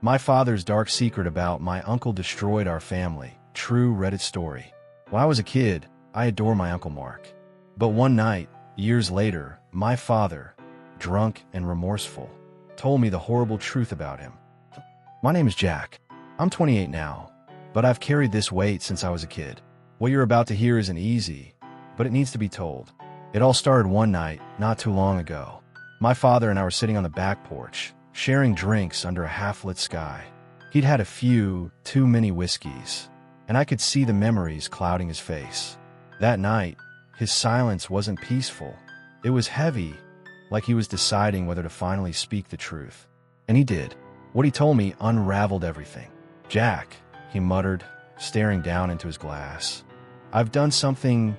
My father's dark secret about my uncle destroyed our family. True Reddit story. When I was a kid, I adored my Uncle Mark. But one night, years later, my father, drunk and remorseful, told me the horrible truth about him. My name is Jack. I'm 28 now, but I've carried this weight since I was a kid. What you're about to hear isn't easy, but it needs to be told. It all started one night, not too long ago. My father and I were sitting on the back porch, sharing drinks under a half-lit sky. He'd had a few too many whiskeys, and I could see the memories clouding his face. That night, his silence wasn't peaceful. It was heavy, like he was deciding whether to finally speak the truth. And he did. What he told me unraveled everything. "Jack," he muttered, staring down into his glass. "I've done something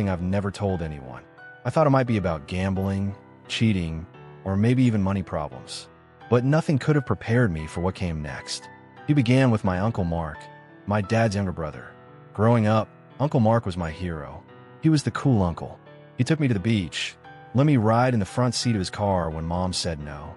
I've never told anyone. I thought it might be about gambling, cheating, or maybe even money problems. But nothing could have prepared me for what came next." He began with my Uncle Mark, my dad's younger brother. Growing up, Uncle Mark was my hero. He was the cool uncle. He took me to the beach, let me ride in the front seat of his car when Mom said no,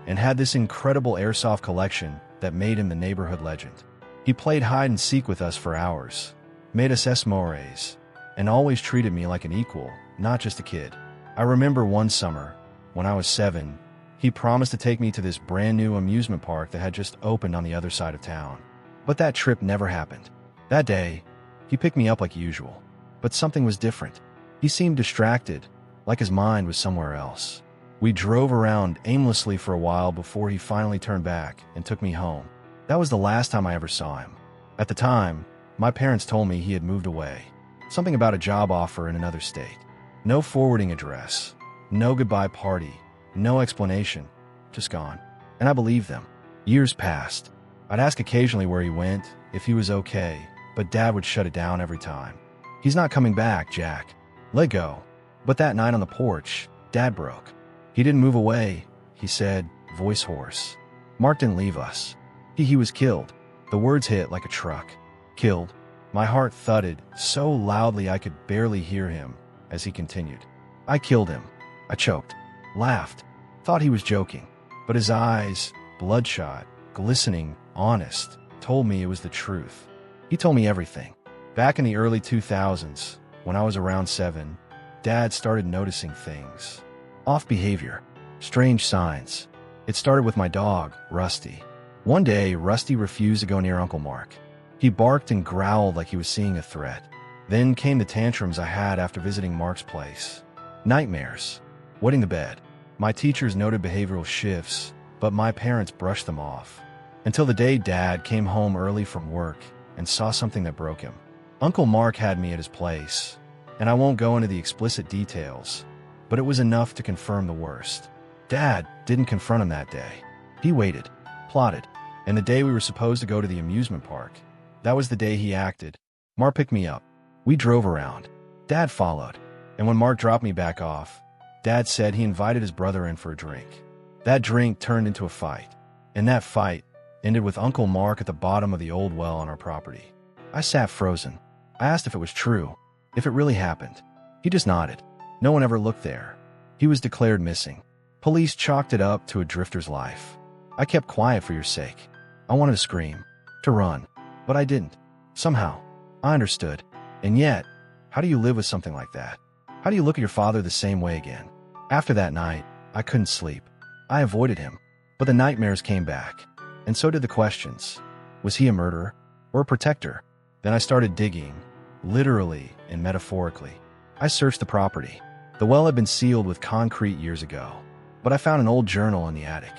and had this incredible airsoft collection that made him the neighborhood legend. He played hide and seek with us for hours, made us s'mores, and always treated me like an equal, not just a kid. I remember one summer, when I was 7, he promised to take me to this brand new amusement park that had just opened on the other side of town. But that trip never happened. That day, he picked me up like usual, but something was different. He seemed distracted, like his mind was somewhere else. We drove around aimlessly for a while before he finally turned back and took me home. That was the last time I ever saw him. At the time, my parents told me he had moved away. Something about a job offer in another state. No forwarding address, no goodbye party, no explanation, just gone. And I believed them. Years passed. I'd ask occasionally where he went, if he was okay, but Dad would shut it down every time. "He's not coming back, Jack. Let go." But that night on the porch, Dad broke. "He didn't move away," he said, voice hoarse. "Mark didn't leave us. He was killed." The words hit like a truck. Killed. My heart thudded so loudly I could barely hear him as he continued. "I killed him." I choked, laughed, thought he was joking. But his eyes, bloodshot, glistening, honest, told me it was the truth. He told me everything. Back in the early 2000s, when I was around 7, Dad started noticing things. Off behavior, strange signs. It started with my dog, Rusty. One day, Rusty refused to go near Uncle Mark. He barked and growled like he was seeing a threat. Then came the tantrums I had after visiting Mark's place. Nightmares. Wetting the bed. My teachers noted behavioral shifts, but my parents brushed them off. Until the day Dad came home early from work and saw something that broke him. Uncle Mark had me at his place, and I won't go into the explicit details, but it was enough to confirm the worst. Dad didn't confront him that day. He waited, plotted, and the day we were supposed to go to the amusement park, that was the day he acted. Mark picked me up. We drove around. Dad followed, and when Mark dropped me back off, Dad said he invited his brother in for a drink. That drink turned into a fight, and that fight ended with Uncle Mark at the bottom of the old well on our property. I sat frozen. I asked if it was true, if it really happened. He just nodded. No one ever looked there. He was declared missing. Police chalked it up to a drifter's life. I kept quiet for your sake. I wanted to scream, to run, but I didn't. Somehow, I understood. And yet, how do you live with something like that? How do you look at your father the same way again? After that night, I couldn't sleep. I avoided him, but the nightmares came back. And so did the questions. Was he a murderer or a protector? Then I started digging, literally and metaphorically. I searched the property. The well had been sealed with concrete years ago, but I found an old journal in the attic.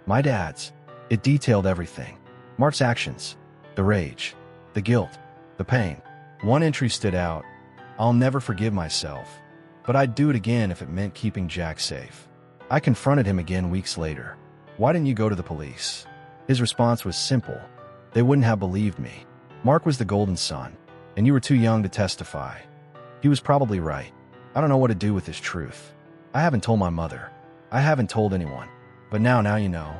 My dad's. It detailed everything. Mark's actions, the rage, the guilt, the pain. One entry stood out. "I'll never forgive myself, but I'd do it again if it meant keeping Jack safe." I confronted him again weeks later. "Why didn't you go to the police?" His response was simple. "They wouldn't have believed me. Mark was the golden son, and you were too young to testify." He was probably right. I don't know what to do with this truth. I haven't told my mother. I haven't told anyone. But now you know.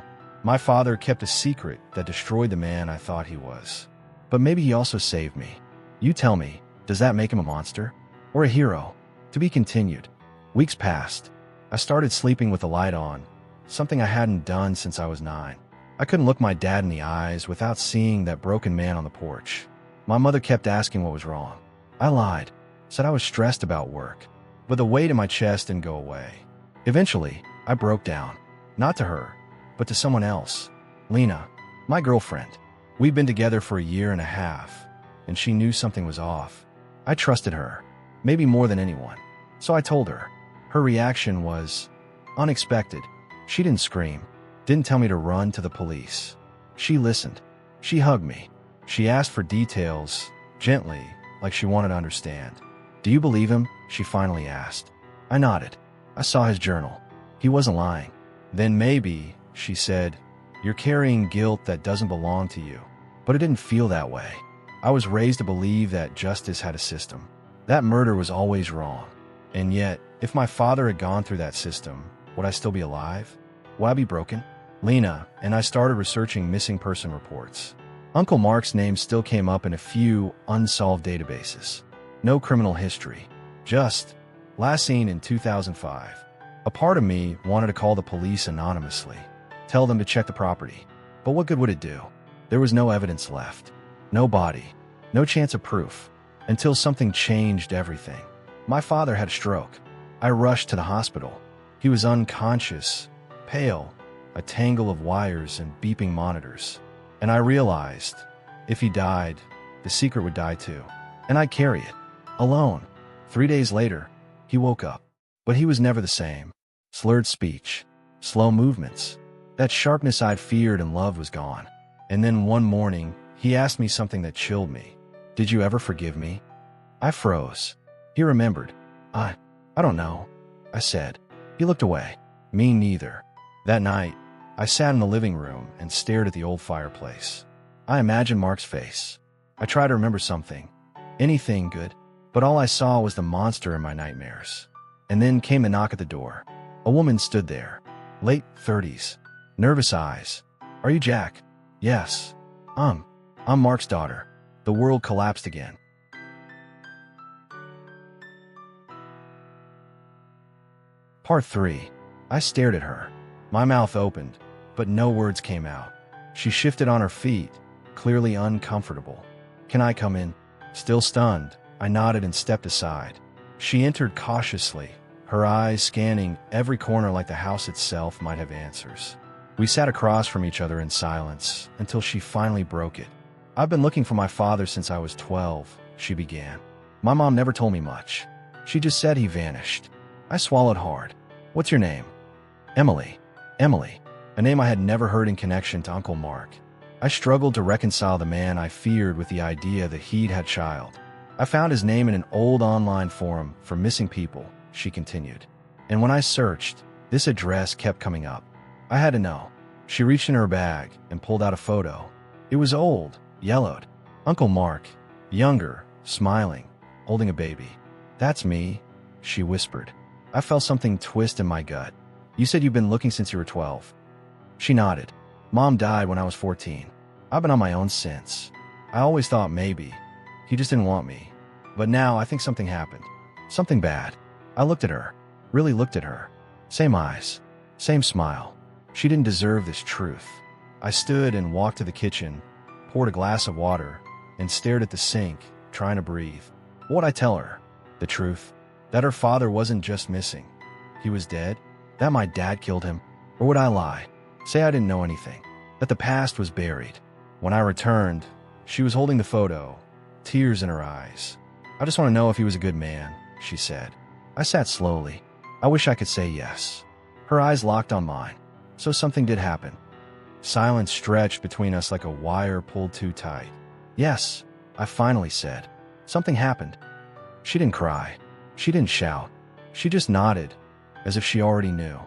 My father kept a secret that destroyed the man I thought he was. But maybe he also saved me. You tell me, does that make him a monster? Or a hero? To be continued. Weeks passed. I started sleeping with the light on, something I hadn't done since I was 9. I couldn't look my dad in the eyes without seeing that broken man on the porch. My mother kept asking what was wrong. I lied, said I was stressed about work, but the weight in my chest didn't go away. Eventually, I broke down. Not to her, but to someone else. Lena, my girlfriend. We'd been together for a year and a half, and she knew something was off. I trusted her, maybe more than anyone. So I told her. Her reaction was unexpected. She didn't scream, didn't tell me to run to the police. She listened. She hugged me. She asked for details, gently, like she wanted to understand. "Do you believe him?" she finally asked. I nodded. I saw his journal. He wasn't lying. "Then maybe," she said, "you're carrying guilt that doesn't belong to you." But it didn't feel that way. I was raised to believe that justice had a system. That murder was always wrong. And yet, if my father had gone through that system, would I still be alive? Would I be broken? Lena and I started researching missing person reports. Uncle Mark's name still came up in a few unsolved databases. No criminal history. Just, last seen in 2005. A part of me wanted to call the police anonymously, tell them to check the property. But what good would it do? There was no evidence left. No body. No chance of proof. Until something changed everything. My father had a stroke. I rushed to the hospital. He was unconscious, pale, a tangle of wires and beeping monitors. And I realized, if he died, the secret would die too. And I'd carry it, alone. 3 days later, he woke up. But he was never the same. Slurred speech, slow movements. That sharpness I'd feared and loved was gone. And then one morning, he asked me something that chilled me. "Did you ever forgive me?" I froze. He remembered. I don't know," I said. He looked away. "Me neither." That night, I sat in the living room and stared at the old fireplace. I imagined Mark's face. I tried to remember something. Anything good. But all I saw was the monster in my nightmares. And then came the knock at the door. A woman stood there. Late 30s. Nervous eyes. "Are you Jack?" "Yes. I'm Mark's daughter." The world collapsed again. Part 3. I stared at her. My mouth opened, but no words came out. She shifted on her feet, clearly uncomfortable. "Can I come in?" Still stunned, I nodded and stepped aside. She entered cautiously, her eyes scanning every corner like the house itself might have answers. We sat across from each other in silence until she finally broke it. "I've been looking for my father since I was 12, she began. "My mom never told me much. She just said he vanished." I swallowed hard. "What's your name?" "Emily." Emily, a name I had never heard in connection to Uncle Mark. I struggled to reconcile the man I feared with the idea that he'd had child. "I found his name in an old online forum for missing people," she continued. "And when I searched, this address kept coming up. I had to know." She reached in her bag and pulled out a photo. It was old, yellowed. Uncle Mark, younger, smiling, holding a baby. "That's me," she whispered. I felt something twist in my gut. "You said you've been looking since you were 12. She nodded. "Mom died when I was 14. I've been on my own since. I always thought maybe he just didn't want me. But now I think something happened. Something bad." I looked at her, really looked at her. Same eyes, same smile. She didn't deserve this truth. I stood and walked to the kitchen, poured a glass of water, and stared at the sink, trying to breathe. What would I tell her? The truth? That her father wasn't just missing. He was dead? That my dad killed him? Or would I lie? Say I didn't know anything? That the past was buried? When I returned, she was holding the photo, tears in her eyes. "I just want to know if he was a good man," she said. I sat slowly. I wish I could say yes. Her eyes locked on mine. So something did happen. Silence stretched between us like a wire pulled too tight. "Yes," I finally said. "Something happened." She didn't cry. She didn't shout. She just nodded, as if she already knew.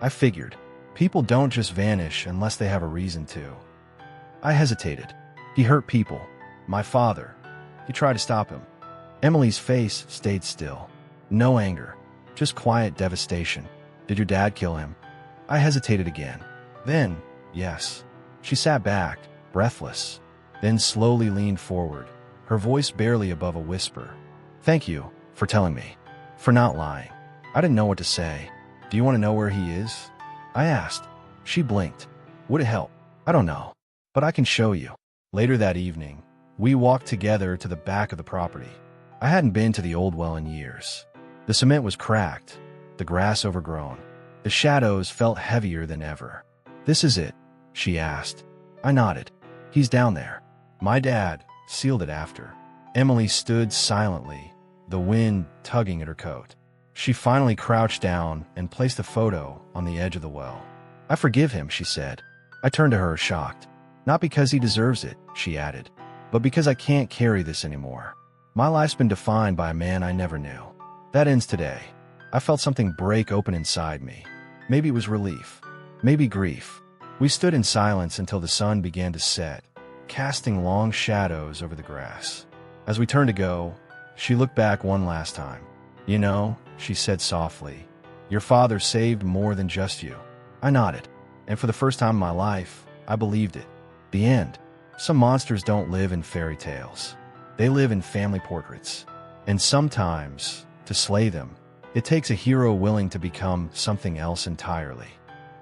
I figured, people don't just vanish unless they have a reason to. I hesitated. He hurt people. My father. He tried to stop him. Emily's face stayed still. No anger, just quiet devastation. "Did your dad kill him?" I hesitated again. "Then, yes." She sat back, breathless, then slowly leaned forward, her voice barely above a whisper. "Thank you for telling me, for not lying." I didn't know what to say. "Do you want to know where he is?" I asked. She blinked. "Would it help?" I don't know, but I can show you. Later that evening, we walked together to the back of the property. I hadn't been to the old well in years. The cement was cracked, the grass overgrown. The shadows felt heavier than ever. "This is it?" she asked. I nodded. "He's down there." My dad sealed it after. Emily stood silently, the wind tugging at her coat. She finally crouched down and placed the photo on the edge of the well. "I forgive him," she said. I turned to her, shocked. "Not because he deserves it," she added, "but because I can't carry this anymore. My life's been defined by a man I never knew. That ends today." I felt something break open inside me. Maybe it was relief, maybe grief. We stood in silence until the sun began to set, casting long shadows over the grass. As we turned to go, she looked back one last time. "You know," she said softly, "your father saved more than just you." I nodded, and for the first time in my life, I believed it. The end. Some monsters don't live in fairy tales. They live in family portraits. And sometimes, to slay them, it takes a hero willing to become something else entirely.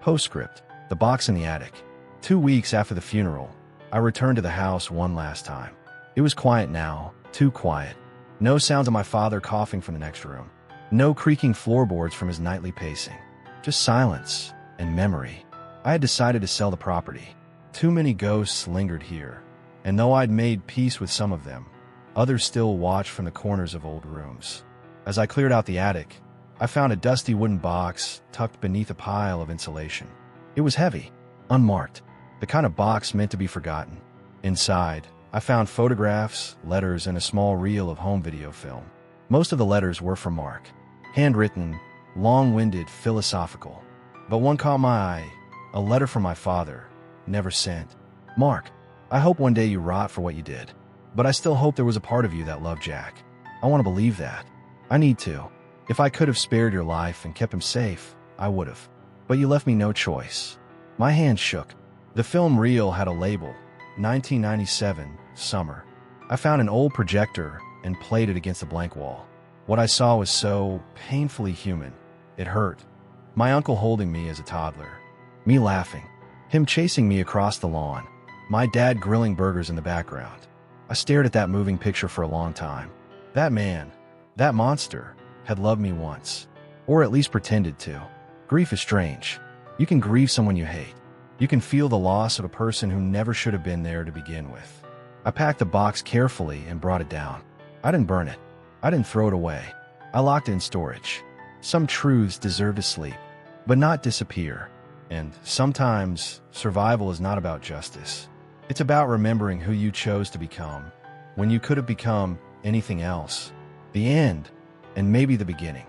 Postscript. The box in the attic. 2 weeks after the funeral, I returned to the house one last time. It was quiet now, too quiet. No sounds of my father coughing from the next room. No creaking floorboards from his nightly pacing. Just silence and memory. I had decided to sell the property. Too many ghosts lingered here, and though I'd made peace with some of them, others still watched from the corners of old rooms. As I cleared out the attic, I found a dusty wooden box tucked beneath a pile of insulation. It was heavy, unmarked, the kind of box meant to be forgotten. Inside, I found photographs, letters, and a small reel of home video film. Most of the letters were from Mark. Handwritten, long-winded, philosophical. But one caught my eye, a letter from my father, never sent. "Mark, I hope one day you rot for what you did. But I still hope there was a part of you that loved Jack. I want to believe that. I need to. If I could have spared your life and kept him safe, I would have. But you left me no choice." My hand shook. The film reel had a label, 1997, summer. I found an old projector and played it against the blank wall. What I saw was so painfully human. It hurt. My uncle holding me as a toddler. Me laughing. Him chasing me across the lawn. My dad grilling burgers in the background. I stared at that moving picture for a long time. That man, that monster, had loved me once. Or at least pretended to. Grief is strange. You can grieve someone you hate. You can feel the loss of a person who never should have been there to begin with. I packed the box carefully and brought it down. I didn't burn it. I didn't throw it away. I locked it in storage. Some truths deserve to sleep, but not disappear. And sometimes, survival is not about justice. It's about remembering who you chose to become, when you could have become anything else. The end, and maybe the beginning.